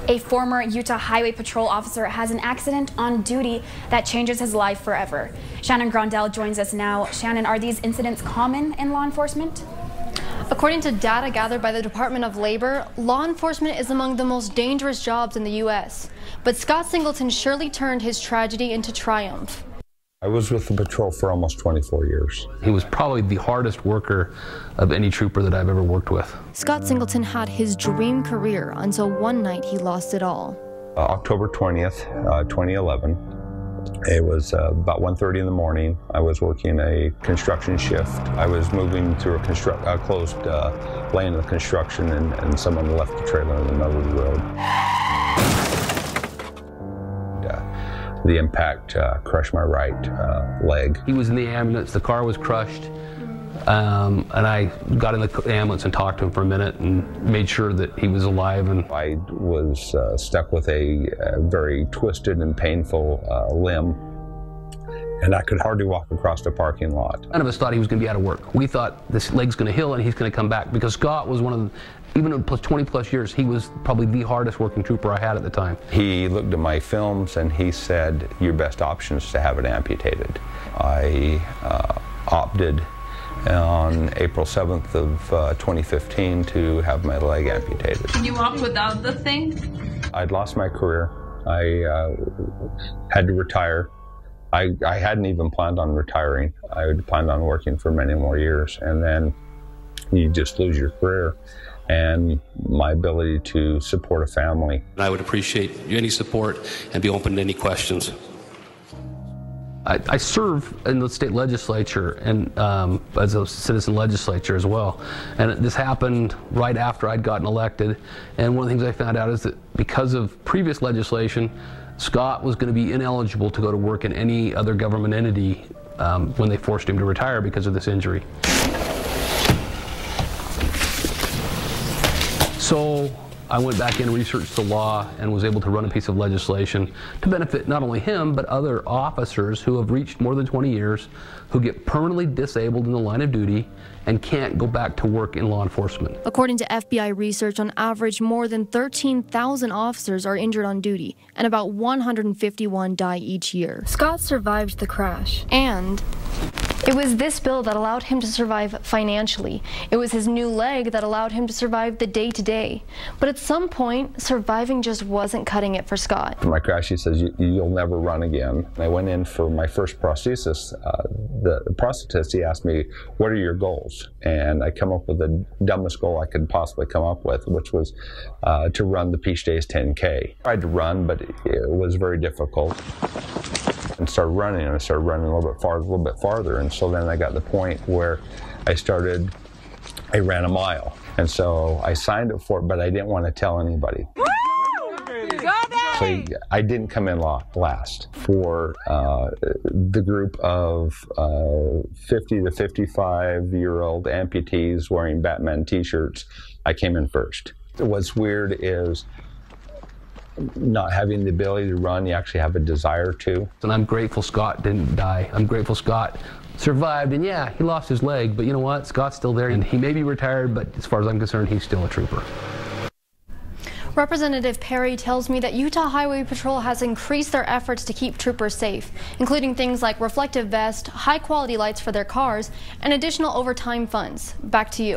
A former Utah Highway Patrol officer has an accident on duty that changes his life forever. Shannon Grondell joins us now. Shannon, are these incidents common in law enforcement? According to data gathered by the Department of Labor, law enforcement is among the most dangerous jobs in the U.S. But Scott Singleton surely turned his tragedy into triumph. I was with the patrol for almost 24 years. He was probably the hardest worker of any trooper that I've ever worked with. Scott Singleton had his dream career until one night he lost it all. October 20th, 2011. It was about 1:30 in the morning. I was working a construction shift. I was moving through a closed lane of construction, and someone left the trailer in the middle of the road. The impact crushed my right leg. He was in the ambulance, the car was crushed, and I got in the ambulance and talked to him for a minute and made sure that he was alive. And I was stuck with a very twisted and painful limb, and I could hardly walk across the parking lot. None of us thought he was going to be out of work. We thought this leg's going to heal and he's going to come back, because Scott was one of the, even in 20 plus years, he was probably the hardest working trooper I had at the time. He looked at my films and he said, your best option is to have it amputated. I opted on April 7th of 2015 to have my leg amputated. Can you walk without the thing? I'd lost my career. I had to retire. I hadn't even planned on retiring. I had planned on working for many more years, and then you just lose your career and my ability to support a family. I would appreciate any support and be open to any questions. I serve in the state legislature and as a citizen legislature as well. And this happened right after I'd gotten elected. And one of the things I found out is that because of previous legislation, Scott was going to be ineligible to go to work in any other government entity when they forced him to retire because of this injury. So I went back in, researched the law, and was able to run a piece of legislation to benefit not only him, but other officers who have reached more than 20 years, who get permanently disabled in the line of duty and can't go back to work in law enforcement. According to FBI research, on average, more than 13,000 officers are injured on duty, and about 151 die each year. Scott survived the crash, and it was this bill that allowed him to survive financially. It was his new leg that allowed him to survive the day-to-day. But at some point, surviving just wasn't cutting it for Scott. In my crash, he says, you'll never run again. I went in for my first prosthesis. The prosthetist, he asked me, what are your goals? And I come up with the dumbest goal I could possibly come up with, which was to run the Peach Days 10K. I tried to run, but it was very difficult. And started running, and I started running a little bit farther, and so then I got to the point where I ran a mile, and so I signed up for it, but I didn't want to tell anybody. Woo! So I didn't come in last. For the group of 50 to 55-year-old amputees wearing Batman t-shirts, I came in first. What's weird is not having the ability to run, you actually have a desire to. And I'm grateful Scott didn't die. I'm grateful Scott survived, and yeah, he lost his leg, but you know what? Scott's still there, and he may be retired, but as far as I'm concerned, he's still a trooper. Representative Perry tells me that Utah Highway Patrol has increased their efforts to keep troopers safe, including things like reflective vests, high-quality lights for their cars, and additional overtime funds. Back to you.